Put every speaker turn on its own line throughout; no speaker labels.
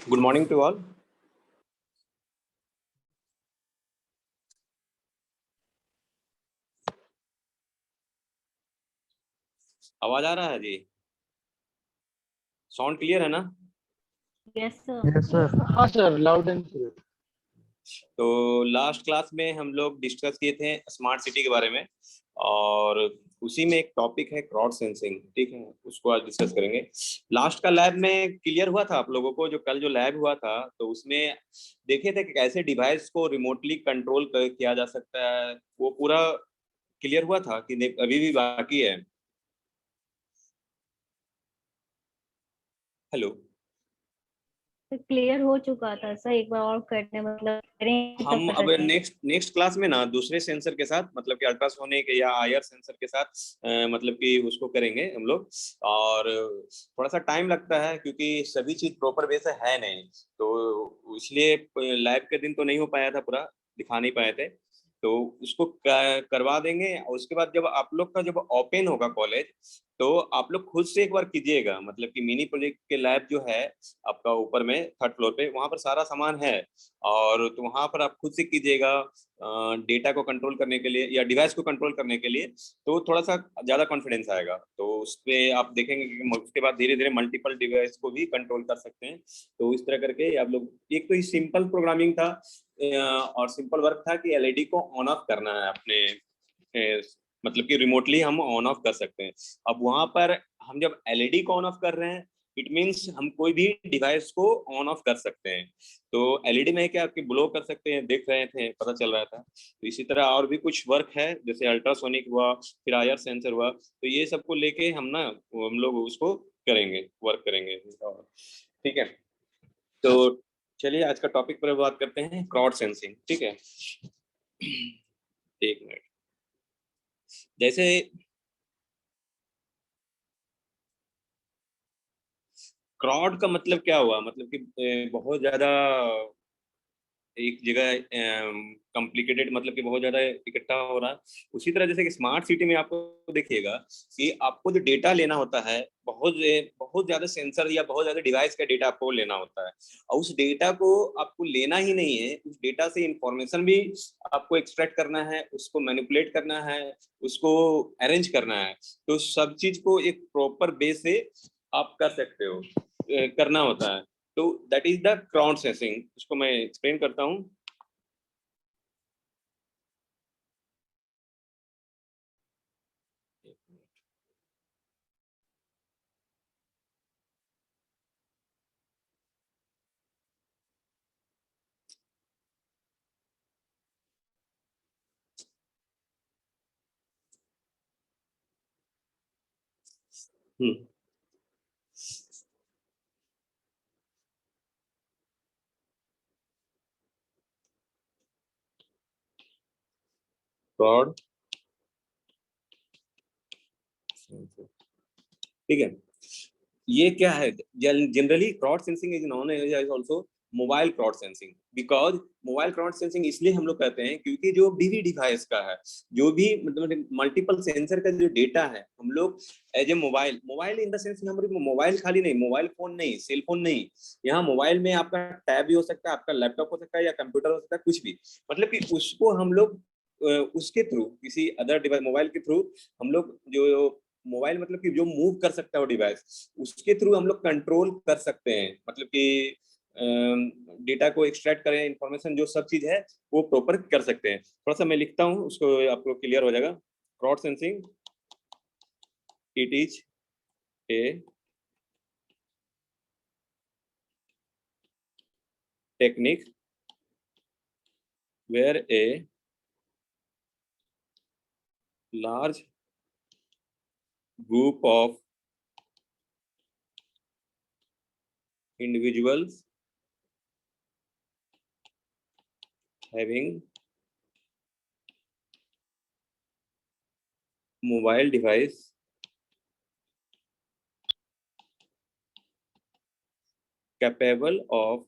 Good morning to all. आवाज आ रहा है जी? साउंड क्लियर है ना?
Yes sir.
Yes sir. हाँ सर, लाउड एंड क्लियर।
तो लास्ट क्लास में हम लोग डिस्कस किए थे स्मार्ट सिटी के बारे में, और उसी में एक टॉपिक है क्राउड सेंसिंग। ठीक है, उसको आज डिस्कस करेंगे। लास्ट का लैब में क्लियर हुआ था आप लोगों को, जो कल जो लैब हुआ था तो उसमें देखे थे कि कैसे डिवाइस को रिमोटली कंट्रोल किया जा सकता है। वो पूरा क्लियर हुआ था कि अभी भी बाकी है? हेलो,
क्लियर हो चुका था सर, एक बार और करने मतलब करें
हम
तब पता
अब
चले।
नेक्स्ट क्लास में ना दूसरे सेंसर के साथ, मतलब कि अल्ट्रासोनिक या आईआर सेंसर के साथ मतलब कि उसको करेंगे हम लोग। और थोड़ा सा टाइम लगता है क्योंकि सभी चीज प्रॉपर वे से है नहीं, तो इसलिए लैब के दिन तो नहीं हो पाया था, पूरा दिखा नहीं पाए थे। तो उसको करवा देंगे, और उसके बाद जब आप लोग का जब ओपन होगा कॉलेज, तो आप लोग खुद से एक बार कीजिएगा। मतलब कि मिनी प्रोजेक्ट के लैब जो है आपका ऊपर में थर्ड फ्लोर पे, वहां पर सारा सामान है, और तो वहां पर आप खुद से कीजिएगा डेटा को कंट्रोल करने के लिए या डिवाइस को कंट्रोल करने के लिए, तो थोड़ा सा ज्यादा कॉन्फिडेंस आएगा। तो उस पर आप देखेंगे कि उसके बाद धीरे धीरे मल्टीपल डिवाइस को भी कंट्रोल कर सकते हैं। तो इस तरह करके आप लोग, एक तो सिंपल प्रोग्रामिंग था और सिंपल वर्क था कि एलईडी को ऑन ऑफ करना है अपने, मतलब कि रिमोटली हम ऑन ऑफ कर सकते हैं। अब वहां पर हम जब एलईडी को ऑन ऑफ कर रहे हैं, इट मीन्स हम कोई भी डिवाइस को ऑन ऑफ कर सकते हैं। तो एलईडी में क्या आपके ब्लो कर सकते हैं, देख रहे थे, पता चल रहा था। तो इसी तरह और भी कुछ वर्क है, जैसे अल्ट्रासोनिक हुआ, फिर आईआर सेंसर हुआ, तो ये सबको लेके हम लोग उसको करेंगे, वर्क करेंगे। ठीक है, तो चलिए आज का टॉपिक पर बात करते हैं, क्राउड सेंसिंग। ठीक है, एक मिनट। जैसे क्राउड का मतलब क्या हुआ, मतलब कि बहुत ज्यादा एक जगह कॉम्प्लिकेटेड, मतलब कि बहुत ज्यादा इकट्ठा हो रहा है। उसी तरह जैसे कि स्मार्ट सिटी में आपको देखिएगा कि आपको जो डेटा लेना होता है, बहुत बहुत ज्यादा सेंसर या बहुत ज्यादा डिवाइस का डेटा आपको लेना होता है, और उस डेटा को आपको लेना ही नहीं है, उस डेटा से इंफॉर्मेशन भी आपको एक्सट्रैक्ट करना है, उसको मैनिपुलेट करना है, उसको अरेंज करना है। तो सब चीज को एक प्रॉपर बेस से आप कर सकते हो, करना होता है। तो that is the crowd sensing. उसको मैं एक्सप्लेन करता हूँ। क्राउड, ठीक है, ये क्या है? Generally crowd sensing is known as also mobile crowd sensing. Because mobile crowd sensing इसलिए हम लोग कहते हैं क्योंकि जो भी डिवाइस का है, जो भी मतलब मल्टीपल सेंसर का जो डेटा है, हम लोग as a mobile, mobile in the sense हमारे मोबाइल खाली नहीं, मोबाइल फोन नहीं, सेल फोन नहीं, यहाँ मोबाइल में आपका टैब भी हो सकता है, आपका लैपटॉप हो सकता है, या कंप्यूटर हो सकता है, कुछ भी। मतलब कि उसको हम लोग उसके थ्रू, किसी अदर डिवाइस, मोबाइल के थ्रू हम लोग जो मोबाइल, मतलब कि जो मूव कर सकता है वो डिवाइस, उसके थ्रू हम लोग कंट्रोल कर सकते हैं। मतलब कि डेटा को एक्सट्रैक्ट करें, इंफॉर्मेशन जो सब चीज है वो प्रॉपर कर सकते हैं। थोड़ा सा मैं लिखता हूँ, उसको आपको क्लियर हो जाएगा। Crowd sensing, it is a technique where a large group of individuals having mobile device capable of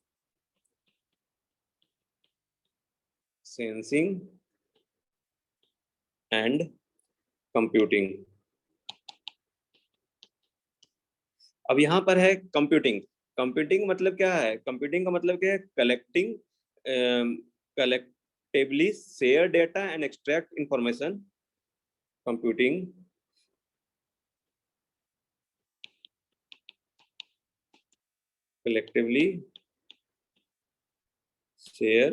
sensing and computing। अब यहाँ पर है कंप्यूटिंग। कंप्यूटिंग मतलब क्या है? कंप्यूटिंग का मतलब क्या है? Collecting, collectively share data and extract information. Computing collectively share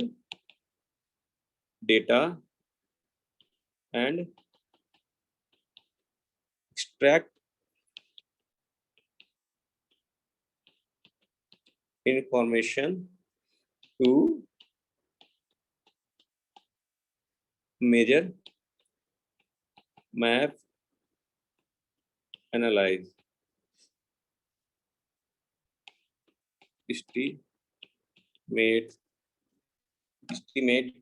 data and extract information to measure, map, analyze, estimate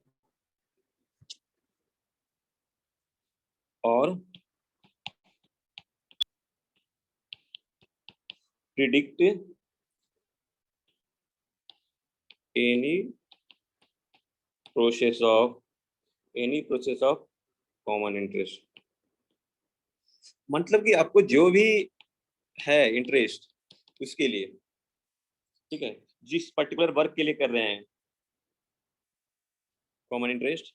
और predict any process of common interest। मतलब कि आपको जो भी है इंटरेस्ट उसके लिए, ठीक है, जिस पर्टिकुलर वर्क के लिए कर रहे हैं, common interest.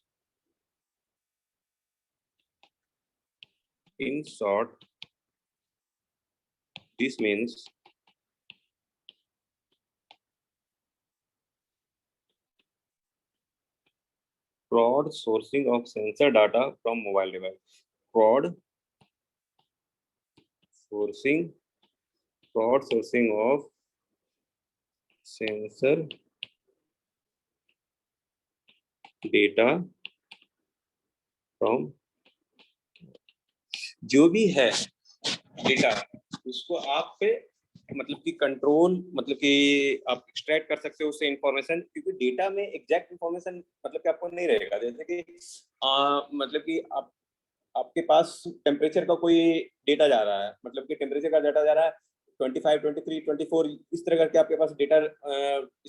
In short, this means crowd sourcing of sensor data from mobile device. Crowd sourcing, of sensor data from, जो भी है डेटा उसको आप पे मतलब कि कंट्रोल, मतलब कि आप एक्सट्रैक्ट कर सकते हो उससे इंफॉर्मेशन, क्योंकि डेटा में एग्जैक्ट इंफॉर्मेशन मतलब कि आपको नहीं रहेगा। जैसे कि मतलब कि आपके पास टेम्परेचर का कोई डेटा जा रहा है, मतलब कि टेम्परेचर का डाटा जा रहा है 25, 23, 24, इस तरह करके आपके पास डेटा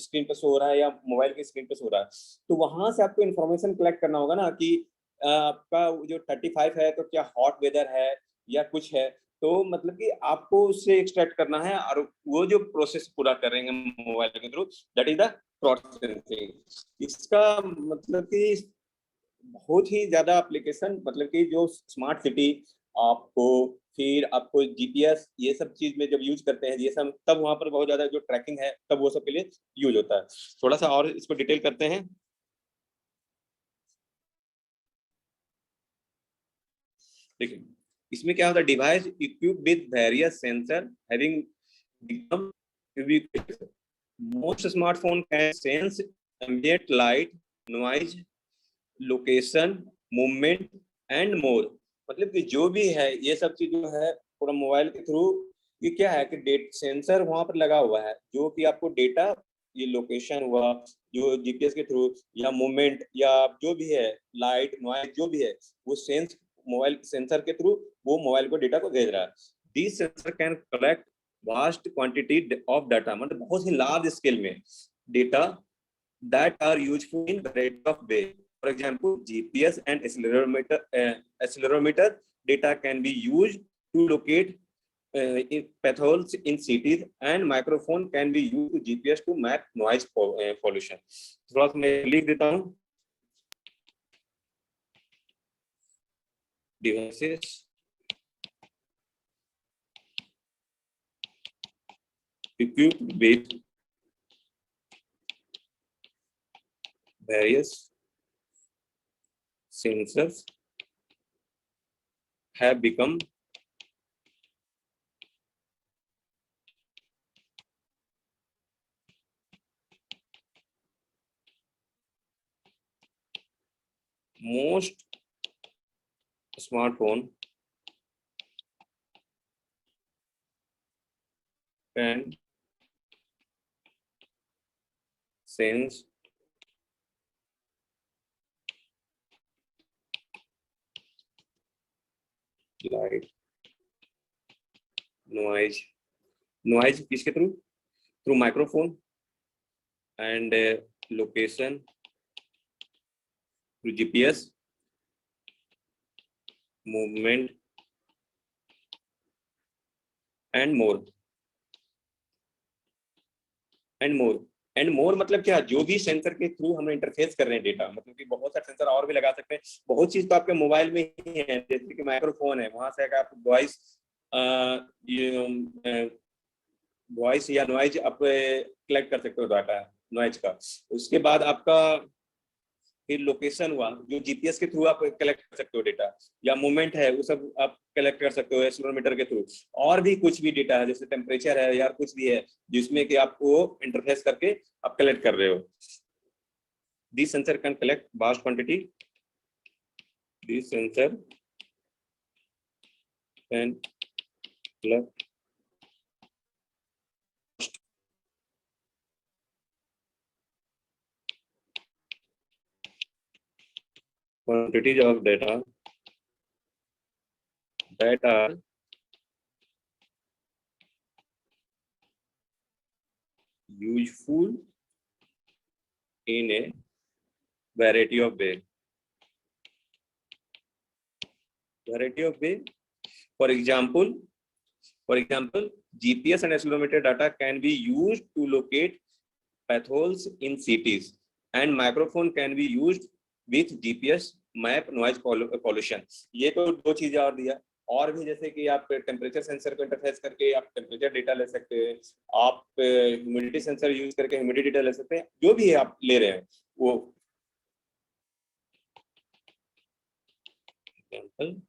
स्क्रीन पे शो हो रहा है या मोबाइल की स्क्रीन पे शो हो रहा है, तो वहां से आपको इन्फॉर्मेशन कलेक्ट करना होगा ना कि आपका जो 35 है तो क्या हॉट वेदर है या कुछ है। तो मतलब कि आपको उससे एक्सट्रैक्ट करना है, और वो जो प्रोसेस पूरा करेंगे मोबाइल के through, that is the processing. इसका मतलब कि बहुत ही ज्यादा एप्लीकेशन, मतलब कि जो स्मार्ट सिटी आपको, फिर आपको जीपीएस, ये सब चीज में जब यूज करते हैं ये सब, तब वहां पर बहुत ज्यादा जो ट्रैकिंग है तब वो सब के लिए यूज होता है। थोड़ा सा और इसको डिटेल करते हैं। देखिए इसमें क्या होता है, device equip with various sensor having become ubiquitous. Most smartphone can sense ambient light, noise, location, movement and more. मतलब कि जो भी है ये सब चीज जो है पूरा मोबाइल के थ्रू, ये क्या है कि डेट सेंसर वहां पर लगा हुआ है जो कि आपको डेटा, ये लोकेशन हुआ जो जीपीएस के थ्रू, या मूवमेंट, या जो भी है लाइट नॉइज जो भी है, वो सेंस मोबाइल सेंसर के थ्रू वो मोबाइल को डेटा को भेज रहा है। This sensor can collect vast quantity of data, मतलब बहुत ही लार्ज स्केल में data that are useful in variety of ways. For example, GPS and accelerometer data can be used to locate potholes in cities, and microphone can be used to GPS to map noise pollution. थोड़ा सा मैं लिख देता हूँ। Devices equipped with various sensors have become most smartphone can sense light, noise, किसके through? Through microphone, and location through GPS, movement and more। And more मतलब क्या, जो भी सेंसर के थ्रू हम इंटरफेस कर रहे हैं डेटा, मतलब कि बहुत सारे सेंसर और भी लगा सकते हैं। बहुत चीज तो आपके मोबाइल में ही है, जैसे कि माइक्रोफोन है, वहां से आप वॉइस वॉइस या नॉइज आप कलेक्ट कर सकते हो, डाटा नॉइज का। उसके बाद आपका फिर लोकेशन हुआ, जो जीपीएस के थ्रू आप कलेक्ट कर सकते हो डेटा, या मूवमेंट है वो सब आप कलेक्ट कर सकते हो एक्सीलरोमीटर के थ्रू। और भी कुछ भी डेटा है, जैसे टेम्परेचर है या कुछ भी है, जिसमें कि आपको इंटरफेस करके आप कलेक्ट कर रहे हो। This sensor can collect vast quantity, this sensor can collect quantities of data that are useful in a variety of way. For example, GPS and accelerometer data can be used to locate potholes in cities, and microphone can be used with GPS map noise pollution. ये तो दो चीजें और दिया। और भी जैसे कि आप टेम्परेचर सेंसर को इंटरफेस करके आप टेम्परेचर डेटा ले सकते हैं, आप ह्यूमिडिटी सेंसर यूज करके ह्यूमिडिटी डेटा ले सकते हैं, जो भी आप ले रहे हैं वो। Example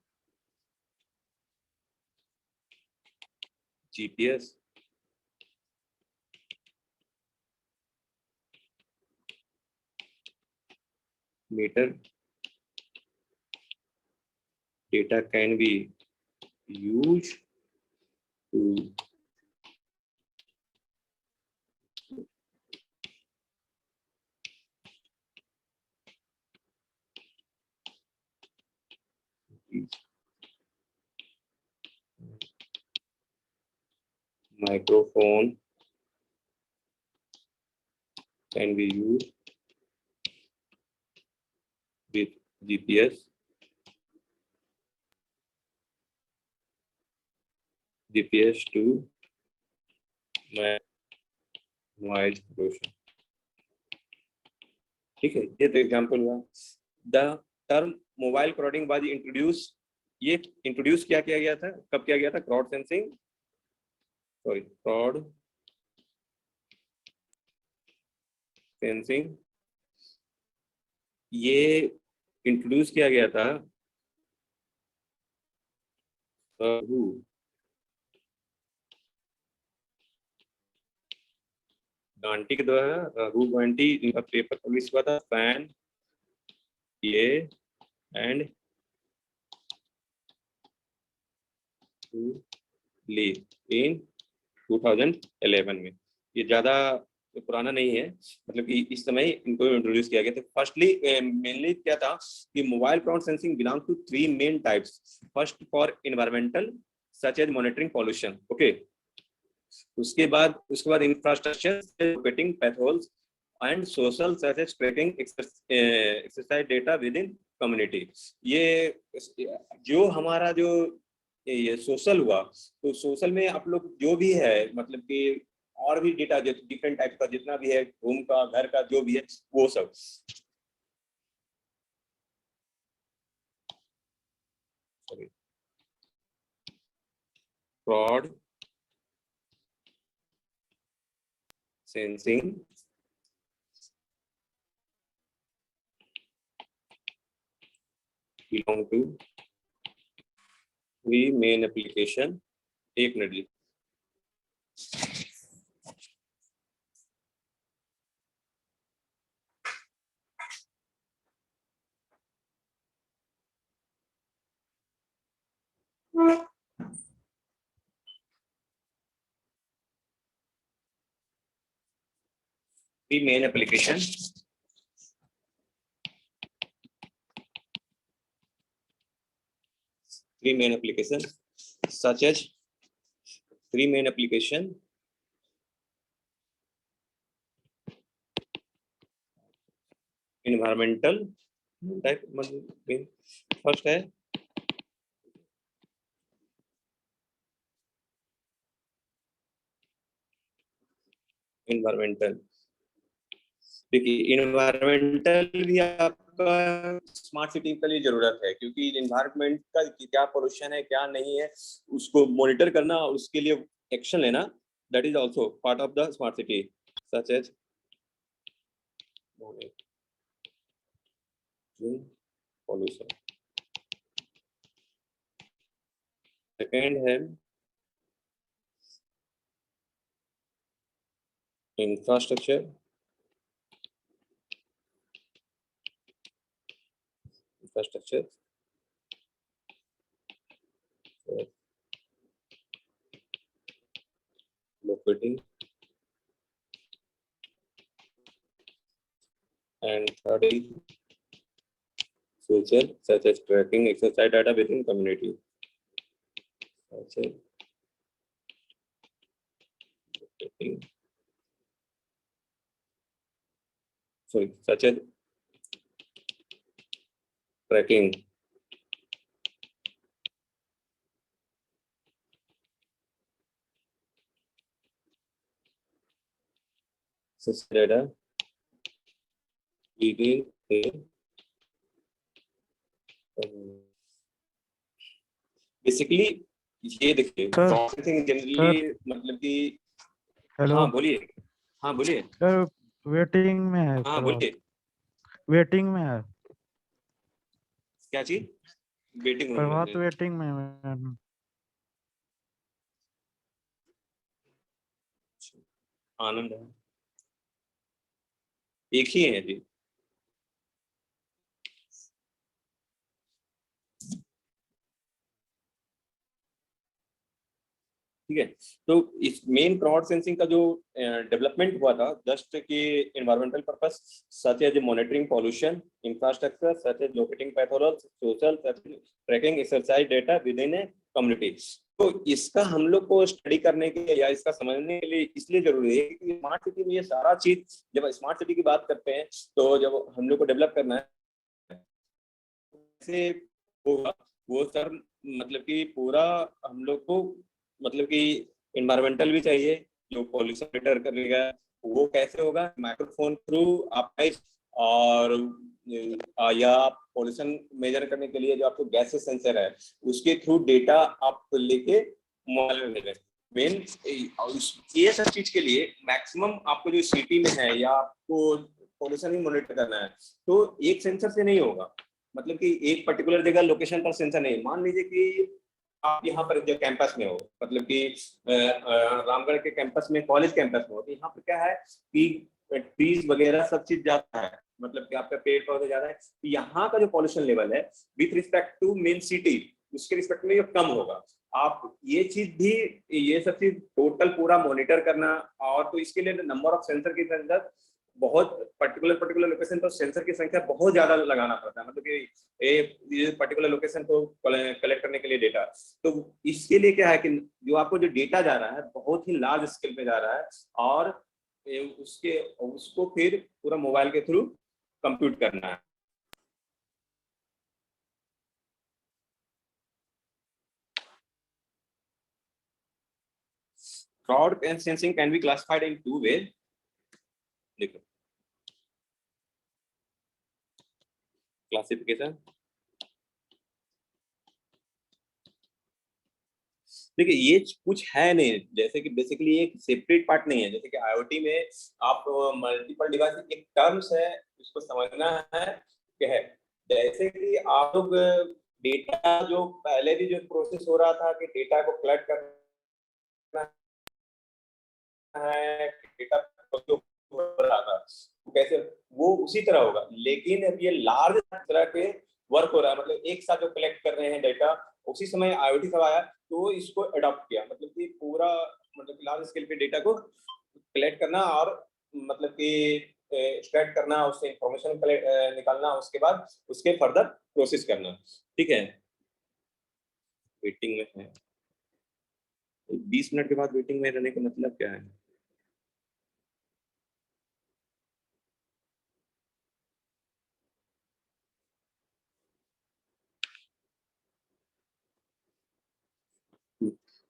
GPS, meter data can be used to microphone can be used with GPS to noise pollution। ठीक है, ये तो एग्जाम्पल हुआ। The term mobile crowding was introduce, ये इंट्रोड्यूस क्या किया गया था, कब किया गया था? क्राउड सेंसिंग, ये इंट्रोड्यूस किया गया था गांटी के द्वारा। राहु गांटी, इनका पेपर पब्लिश हुआ था, फैन ये एंड ली इन 2011 में। ये ज्यादा पुराना नहीं है, मतलब कि इस समय इनको इंट्रोड्यूस किया गया था। फर्स्टली मेनली क्या था कि mobile crowd sensing belong to 3 main types. First for environmental such as monitoring pollution, okay. उसके बाद infrastructure locating potholes and social such as tracking exercise data with in community. ये जो हमारा जो ये सोशल हुआ, तो सोशल में आप लोग जो भी है, मतलब कि और भी डेटा डिफरेंट टाइप का जितना भी है, होम का, घर का, जो भी है वो सब। Crowd sensing belong to 3 main application। एक मिनट ली। Three main application, such as three main application environmental type, मतलब फर्स्ट है इन्वायरमेंटल, देखिए इन्वायरमेंटल भी आपका स्मार्ट सिटी के लिए जरूरत है, क्योंकि इन्वायरमेंट का क्या पोल्यूशन है क्या नहीं है उसको मॉनिटर करना और उसके लिए एक्शन लेना, that is also part of the smart city, such as pollution. Second है infrastructure, locating, and third is social, such as tracking exercise data within community, such as locating, such as tracking such data within a basically ये देखिए processing generally मतलब कि
hello
हाँ बोलिए, हाँ बोलिए
sir, waiting में है।
हाँ बोलिए,
वेटिंग में है
क्या चीज वेटिंग रूम
प्रभात,
में?
वेटिंग में है।
आनंद है, एक ही है जी। ठीक है, तो इस मेन क्राउड सेंसिंग का जो डेवलपमेंट हुआ था जस्ट के environmental purpose, such as monitoring pollution, infrastructure such as locating pathology, social such tracking exercise data with in a community. तो इसका हम लोग को स्टडी करने के या इसका समझने के लिए इसलिए जरूरी है कि स्मार्ट सिटी में ये सारा चीज, जब स्मार्ट सिटी की बात करते हैं तो जब हम लोग को डेवलप करना है से होगा वो सर, मतलब कि पूरा हम लोग को मतलब कि इन्वायरमेंटल भी चाहिए, जो पॉल्यूशन मीटर करेगा वो कैसे होगा, माइक्रोफोन थ्रू आप और या पॉल्यूशन मेजर करने के लिए जो आपको गैस सेंसर है उसके थ्रू डेटा आप लेके मोबाइल में भेजें। मेन ये सब चीज के लिए मैक्सिमम आपको जो सिटी में है या आपको पॉल्यूशन ही मॉनिटर करना है तो एक सेंसर से नहीं होगा, मतलब कि एक पर्टिकुलर जगह लोकेशन पर सेंसर नहीं। मान लीजिए कि आप यहाँ पर जो कैंपस में हो, मतलब कि रामगढ़ के कैंपस में, कॉलेज कैंपस में हो, तो यहाँ पर क्या है कि ट्रीज वगैरह सब चीज ज्यादा है, मतलब कि आपका पेड़ पौधे ज्यादा है, यहाँ का जो पॉल्यूशन लेवल है with respect to main city उसके रिस्पेक्ट में ये कम होगा। आप ये चीज भी, ये सब चीज टोटल पूरा मॉनिटर करना, और तो इसके लिए नंबर ऑफ सेंसर के अंदर बहुत पर्टिकुलर लोकेशन पर सेंसर की संख्या बहुत ज्यादा लगाना पड़ता है, मतलब कि ये पर्टिकुलर लोकेशन को कलेक्ट करने के लिए डेटा। तो इसके लिए क्या है कि जो आपको जो डेटा जा रहा है बहुत ही लार्ज स्केल पे जा रहा है, और उसको फिर पूरा मोबाइल के थ्रू कंप्यूट करना है। Crowd sensing can be classified in two ways. देखो क्लासिफिकेशन, देखिए ये कुछ है नहीं, जैसे कि बेसिकली एक सेपरेट पार्ट नहीं है, जैसे कि आईओटी में आप मल्टीपल डिवाइस एक टर्म्स है, इसको समझना है क्या है। जैसे कि आप लोग डेटा जो पहले भी जो प्रोसेस हो रहा था कि डेटा को कलेक्ट करना है, डेटा हो रहा था कैसे, वो उसी तरह होगा, लेकिन अब ये लार्ज तरह के वर्क हो रहा है, मतलब एक साथ जो कलेक्ट कर रहे हैं डेटा, उसी समय आईओटी सब आया तो इसको अडॉप्ट किया, मतलब कि पूरा मतलब लार्ज स्केल पे डेटा को कलेक्ट करना और मतलब कि एक्सट्रैक्ट करना, उससे इंफॉर्मेशन निकालना, उसके बाद उसके फर्दर प्रोसेस करना। ठीक है, वेटिंग में है 20 मिनट के बाद वेटिंग में रहने का मतलब क्या है?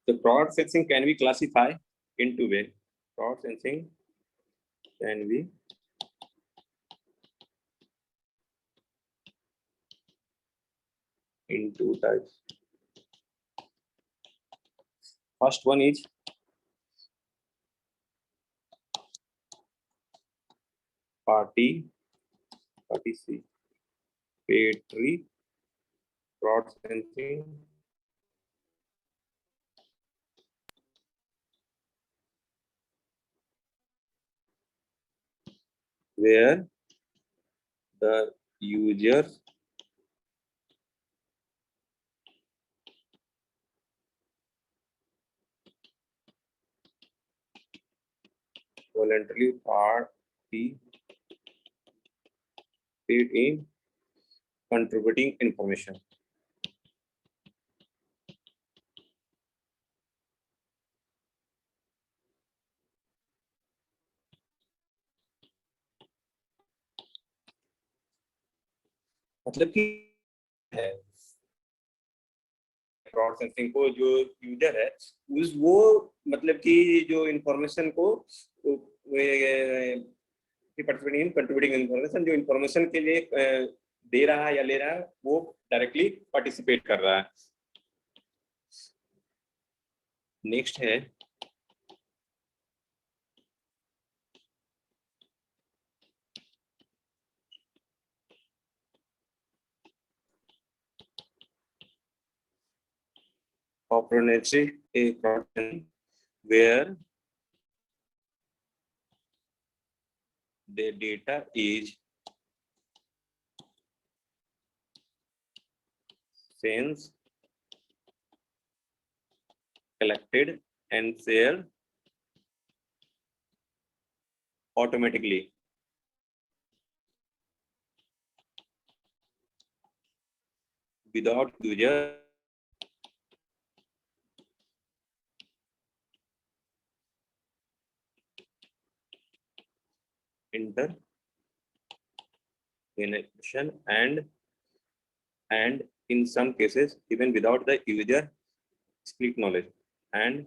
The fraud sensing can be classified in two ways. Fraud sensing can be in two types. First one is participatory fraud sensing, where the user voluntarily participate in contributing information. मतलब कि है fraud sensing को जो user है उस वो मतलब कि जो इंफॉर्मेशन को पार्टिसिपेटिंग इन कंट्रीब्यूटिंग इन्फॉर्मेशन, जो इन्फॉर्मेशन के लिए दे रहा है या ले रहा है वो डायरेक्टली पार्टिसिपेट कर रहा है। नेक्स्ट है opportunistic fraud where the data is sensed, collected and shared automatically without user intervention, and in some cases even without the user split knowledge and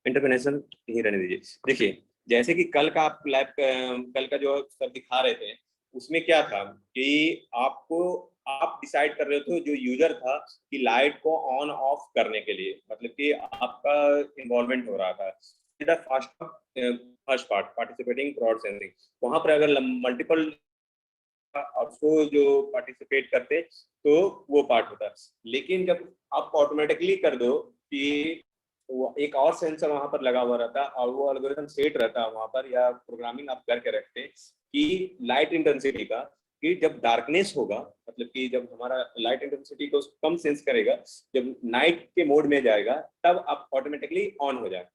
intervention ही रहने दीजिए। देखिए जैसे कि कल का आप कल का जो सर दिखा रहे थे उसमें क्या था कि आप डिसाइड कर रहे थे जो यूजर था कि लाइट को ऑन ऑफ करने के लिए मतलब कि आपका इन्वॉल्वमेंट हो रहा था। First part participating fraud sensing, वहां पर अगर मल्टीपल आपको जो पार्टिसिपेट करते तो वो पार्ट होता। लेकिन जब आप ऑटोमेटिकली कर दो कि वो एक और सेंसर वहां पर लगा हुआ रहता और वो एल्गोरिथम सेट रहता वहां पर या प्रोग्रामिंग आप करके रखते कि लाइट इंटेंसिटी का, कि जब डार्कनेस होगा मतलब कि जब हमारा लाइट इंटेंसिटी को कम सेंस करेगा, जब नाइट के मोड में जाएगा तब आप ऑटोमेटिकली ऑन हो जाए,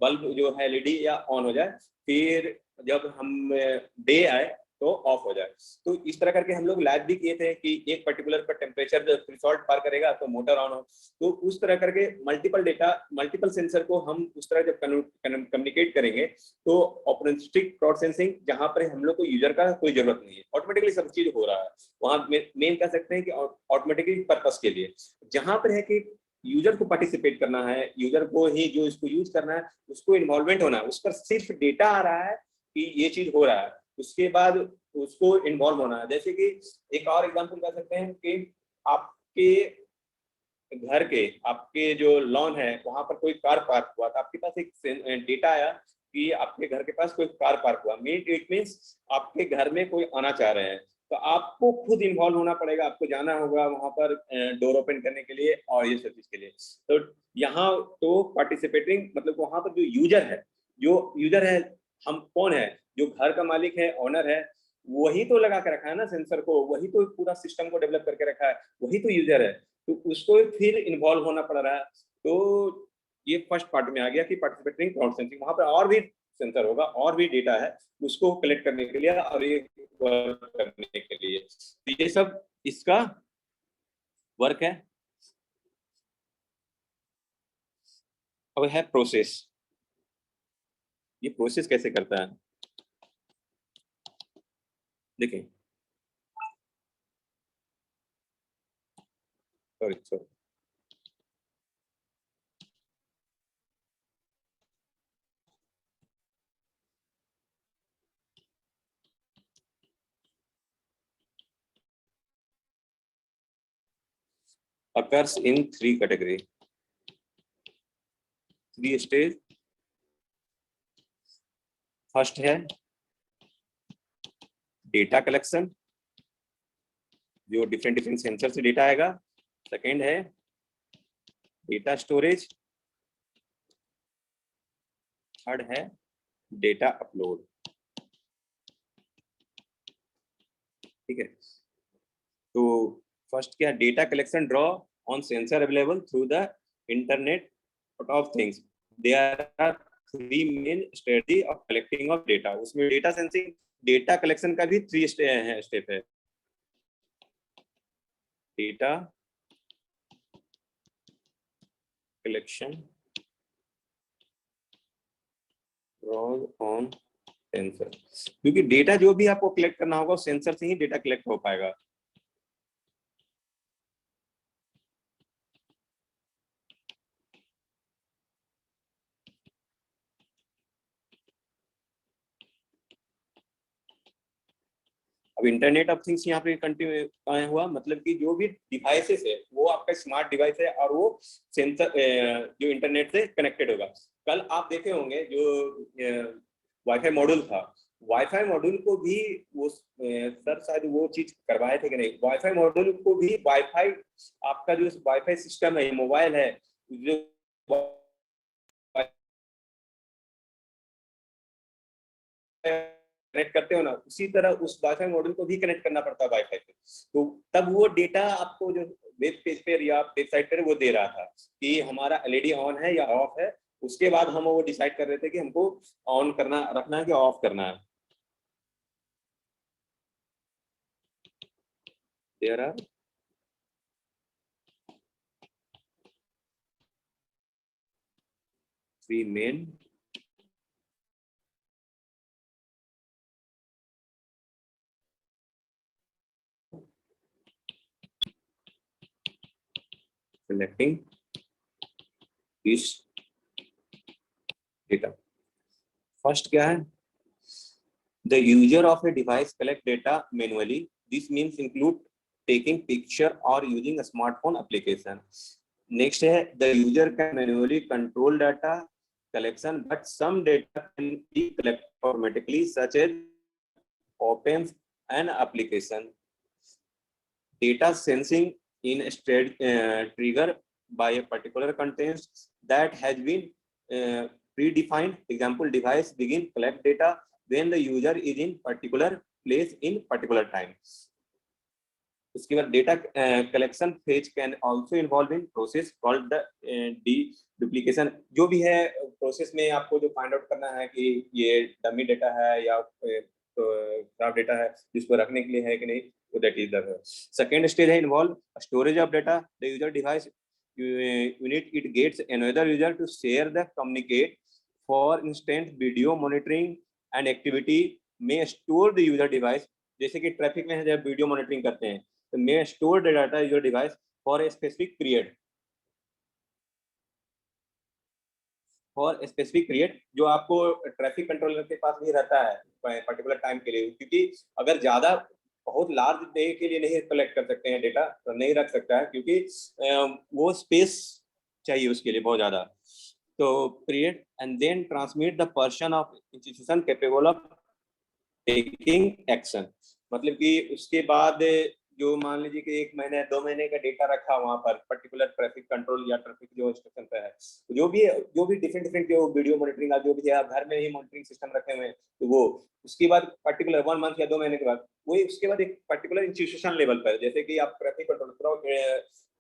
बल्ब जो है एलईडी या ऑन हो जाए, फिर जब हम डे आए तो ऑफ हो जाए। तो इस तरह करके हम लोग लैब भी किए थे कि एक पर्टिकुलर पर टेम्परेचर जब थ्रेशोल्ड पार करेगा तो मोटर ऑन हो। तो उस तरह करके मल्टीपल सेंसर को हम उस तरह जब कम्युनिकेट करेंगे तो ऑपरेटिस्टिक फ्रॉड सेंसिंग जहां पर हम लोग को यूजर का कोई जरूरत नहीं है, ऑटोमेटिकली सब चीज हो रहा है वहां मेन कह सकते हैं कि ऑटोमेटिकली पर्पस के लिए। जहां पर है कि यूजर को पार्टिसिपेट करना है, यूजर को ही जो इसको यूज करना है उसको इन्वॉल्वमेंट होना है, उस पर सिर्फ डेटा आ रहा है कि ये चीज हो रहा है, उसके बाद उसको इन्वॉल्व होना है। जैसे कि एक और एग्जांपल कह सकते हैं कि आपके घर के आपके जो लॉन है वहां पर कोई कार पार्क हुआ तो आपके पास एक डेटा आया कि आपके घर के पास कोई कार पार्क हुआ, इट मीन्स आपके घर में कोई आना चाह रहे हैं, तो आपको खुद इन्वॉल्व होना पड़ेगा, आपको जाना होगा वहां पर डोर ओपन करने के लिए और ये सब चीज के लिए। तो यहाँ तो पार्टिसिपेटिंग मतलब वहां पर जो यूजर है हम कौन है, जो घर का मालिक है, ओनर है, वही तो लगा के रखा है ना सेंसर को, वही तो पूरा सिस्टम को डेवलप करके रखा है, वही तो यूजर है, तो उसको फिर इन्वॉल्व होना पड़ रहा है। तो ये फर्स्ट पार्ट में आ गया कि पार्टिसिपेटिंग क्राउड सेंसिंग, वहां पर और भी सेंसर होगा और भी डेटा है उसको कलेक्ट करने के लिए और ये वर्क करने के लिए। तो ये सब इसका वर्क है। अब है प्रोसेस, ये प्रोसेस कैसे करता है देखिए, sorry occurs in three category, three stage. First है डेटा कलेक्शन, जो डिफरेंट डिफरेंट सेंसर से डेटा आएगा। सेकेंड है डेटा स्टोरेज। थर्ड है डेटा अपलोड। ठीक है, तो फर्स्ट क्या, data collection draw on sensor available through the internet of things. There are three main strategy of collecting of data. उसमें data sensing, data collection का भी three step है। Data collection on sensor, क्योंकि data जो भी आपको collect करना होगा सेंसर से ही डेटा कलेक्ट हो पाएगा। अब इंटरनेट ऑफ थिंग्स यहाँ पे कंटिन्यू आया हुआ, मतलब कि जो भी डिवाइसेस है वो आपका स्मार्ट डिवाइस है और वो सेंसर जो इंटरनेट से कनेक्टेड होगा। कल आप देखे होंगे जो वाईफाई मॉड्यूल था, वाईफाई मॉड्यूल को भी वो सर शायद वो चीज करवाए थे कि नहीं, वाईफाई मॉड्यूल को भी वाईफाई, आपका जो वाईफाई सिस्टम है, मोबाइल है, जो कनेक्ट करते हो ना, उसी तरह उस वाईफाई मॉड्यूल को भी कनेक्ट करना पड़ता है वाईफाई पे। तो तब वो डेटा आपको जो वेब पेज पर या वेबसाइट पर वो दे रहा था कि हमारा एलईडी ऑन है या ऑफ है। उसके बाद हम वो डिसाइड कर रहे थे कि हमको ऑन करना रखना है कि ऑफ करना है। There are three main collecting this data. First क्या है, the user of a device collect data manually. This means include taking picture or using a smartphone application. Next है, the user can manually control data collection, but some data can be collected automatically, such as opens an application. Data sensing in a trigger by a particular context that has been predefined. Example, device begin collect data when the user is in particular place in particular time. उसके बाद data collection phase can also involve in process called the duplication. जो भी है process में आपको जो find out करना है कि ये डमी डेटा है या खराब डेटा है जिसको रखने के लिए है कि नहीं, तो that is the second stage है involve storage of data. The user device unit it gets another user to share the communicate. For instance video monitoring and activity में स्टोर द यूजर डिवाइस। जैसे कि traffic में जब video monitoring करते हैं तो may store the data user device for a specific period, for a specific period, जो आपको ट्रैफिक कंट्रोलर के पास नहीं रहता है पर्टिकुलर टाइम के लिए, क्योंकि अगर ज्यादा बहुत लार्ज डे के लिए नहीं कलेक्ट कर सकते हैं डेटा, तो नहीं रख सकता है, क्योंकि वो स्पेस चाहिए उसके लिए बहुत ज्यादा। तो period and then transmit the person of institution capable of taking action. मतलब कि उसके बाद जो मान लीजिए कि 1 महीने 2 महीने का डेटा रखा वहां पर पर्टिकुलर ट्रैफिक कंट्रोल या ट्रैफिक जो स्टेशन पे है, जो भी डिफरेंट जो वीडियो मॉनिटरिंग जो भी है, घर में ही मॉनिटरिंग सिस्टम रखे हुए हैं, तो वो उसके बाद पर्टिकुलर 1 मंथ या 2 महीने के बाद वही उसके बाद एक पर्टिकुलर इंस्टीट्यूशन लेवल पर, जैसे कि आप ट्रैफिक कंट्रोल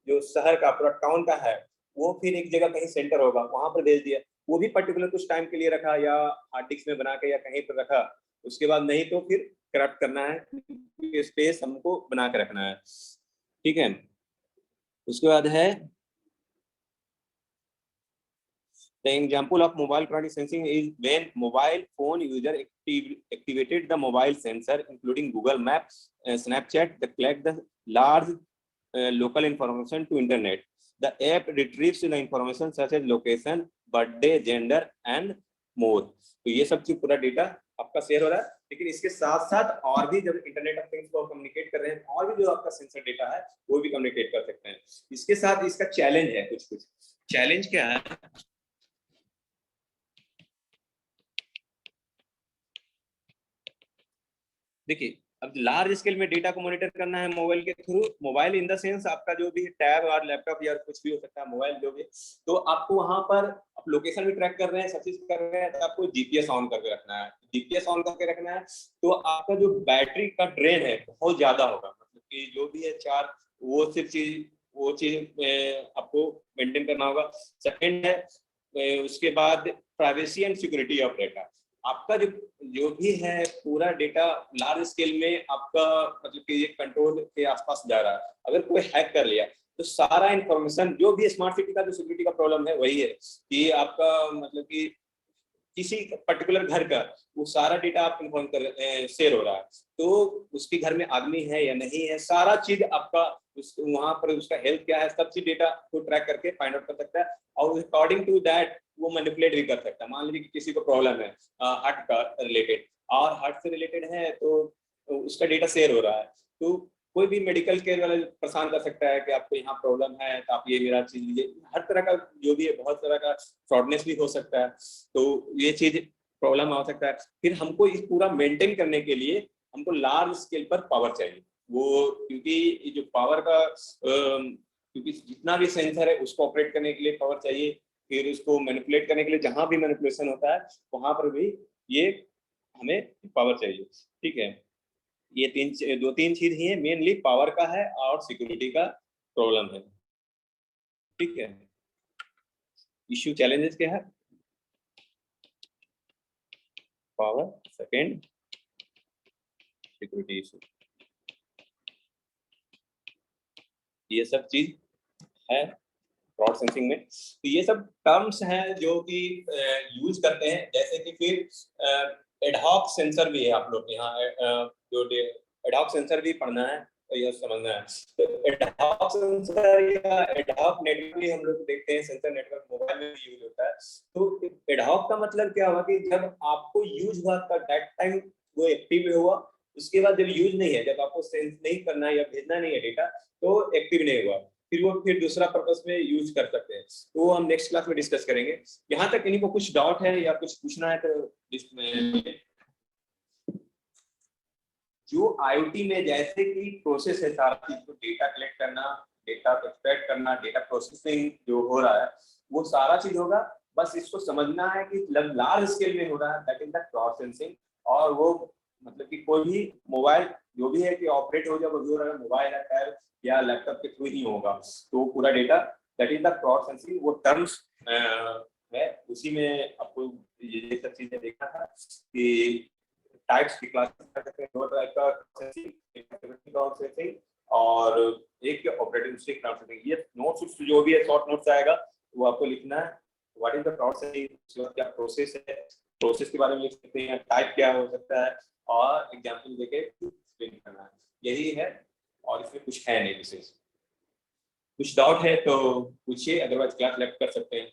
जो शहर का पूरा टाउन का है, वो फिर एक जगह कहीं सेंटर होगा वहां पर भेज दिया, वो भी पर्टिकुलर कुछ टाइम के लिए रखा या हार्ड डिस्क में बना के या कहीं पर रखा। उसके बाद नहीं तो फिर करप्ट करना है, स्पेस हमको बना के रखना है। ठीक है, उसके बाद है the example of mobile chromatic sensing is when mobile phone user activated the mobile sensor including Google Maps, Snapchat that collect the large local information to internet. The app retrieves the information such as location, birthday, gender and more. तो ये सब चीज पूरा data आपका share हो रहा है, लेकिन इसके साथ साथ और भी जब इंटरनेट ऑफ थिंग्स को कम्युनिकेट कर रहे हैं और भी जो आपका सेंसर डेटा है वो भी कम्युनिकेट कर सकते हैं। इसके साथ इसका चैलेंज है, कुछ चैलेंज क्या है, देखिए अब लार्ज स्केल में डेटा को मॉनिटर करना है मोबाइल के through, mobile in the sense आपका जो भी टैब और लैपटॉप या कुछ भी हो सकता है, मोबाइल जो भी, तो आपको वहां पर आप लोकेशन भी ट्रैक कर रहे हैं, सब चीज कर रहे हैं, तो आपको जीपीएस ऑन करके रखना है। जीपीएस ऑन करके रखना है तो आपका जो बैटरी का ड्रेन है बहुत ज्यादा होगा, मतलब कि जो भी है चार वो सिर्फ चीज वो चीज आपको मेंटेन करना होगा। सेकेंड है उसके बाद privacy and security of data. आपका जो भी है पूरा डेटा लार्ज स्केल में आपका मतलब कि ये कंट्रोल के आसपास जा रहा है, अगर कोई हैक कर लिया तो सारा इंफॉर्मेशन, जो भी स्मार्ट सिटी का जो सिक्योरिटी का प्रॉब्लम है वही है कि आपका मतलब कि किसी पर्टिकुलर घर का वो सारा डेटा आप इन्फॉर्म कर शेयर हो रहा है, तो उसके घर में आदमी है या नहीं है, सारा चीज आपका वहां पर उसका हेल्थ क्या है, सब चीज डेटा को ट्रैक करके फाइंड आउट कर सकता है और अकॉर्डिंग टू दैट वो मैनिपुलेट भी कर सकता है। मान लीजिए कि किसी को प्रॉब्लम है हार्ट का रिलेटेड, और हार्ट से रिलेटेड है तो उसका डेटा शेयर हो रहा है, तो कोई भी मेडिकल केयर वाला परेशान कर सकता है कि आपको यहाँ प्रॉब्लम है तो आप ये मेरा चीज लीजिए, हर तरह का जो भी है, बहुत तरह का फ्रॉडनेस भी हो सकता है, तो ये चीज प्रॉब्लम आ सकता है। फिर हमको इस पूरा मेंटेन करने के लिए हमको लार्ज स्केल पर पावर चाहिए, वो क्योंकि जो पावर का क्योंकि जितना भी सेंसर है उसको ऑपरेट करने के लिए पावर चाहिए, फिर उसको मैनिपुलेट करने के लिए जहां भी मैनिपुलेशन होता है वहां पर भी ये हमें पावर चाहिए। ठीक है, ये दो तीन चीज ही है, मेनली पावर का है और सिक्योरिटी का प्रॉब्लम है। ठीक है, इश्यू चैलेंजेस क्या है, पावर, सेकेंड सिक्योरिटी इशू, ये सब चीज है फ्रॉड सेंसिंग में। तो ये सब टर्म्स हैं जो कि यूज करते हैं, जैसे कि फिर एडहॉक सेंसर भी है, आप लोग यहाँ जो एडहॉक सेंसर भी पढ़ना है तो यह समझना है। तो एडहॉक सेंसर या एडहॉक नेटवर्क भी हम लोग देखते हैं, सेंसर नेटवर्क मोबाइल में भी यूज होता है। तो एडहॉक का मतलब क्या हुआ कि जब आपको यूज हुआ था दैट टाइम वो एक्टिव हुआ, उसके बाद जब यूज नहीं है, जब आपको सेंस नहीं करना है या भेजना नहीं है डेटा, तो एक्टिव नहीं हुआ, फिर वो फिर दूसरा पर्पस में यूज कर सकते हैं, तो वो हम नेक्स्ट क्लास में डिस्कस करेंगे। यहाँ तक इन्हीं को कुछ डाउट है या कुछ पूछना है तो जो IoT में जैसे कि प्रोसेस है, सारा चीज को डेटा कलेक्ट करना, डेटा को एक्सट्रैक्ट करना, डेटा प्रोसेसिंग जो हो रहा है वो सारा चीज होगा, बस इसको समझना है कि लार्ज स्केल में हो रहा है, that is the cross sensing. और वो मतलब कि कोई भी मोबाइल जो भी है कि ऑपरेट हो जाए, वो भी हो रहा है मोबाइल है, टैब या लैपटॉप के थ्रू ही होगा, तो पूरा data that is the cross sensing. वो टर्म्स है, उसी में आपको ये सब चीजें देखना था कि टाइप्स की क्लास कर सकते हैं, दो टाइप का प्रोसेसिंग और एक ऑपरेटिंग सिस्टम प्रोसेसिंग। ये नोट्स जो भी है शॉर्ट नोट्स आएगा वो आपको लिखना है, व्हाट इज द प्रोसेसिंग, क्या प्रोसेस है, प्रोसेस के बारे में लिख सकते हैं, टाइप क्या हो सकता है और एग्जांपल देके एक्सप्लेन करना है, यही है और इसमें कुछ है नहीं विशेष। कुछ डाउट है तो पूछिए, अदरवाइज क्लास लेफ्ट कर सकते हैं।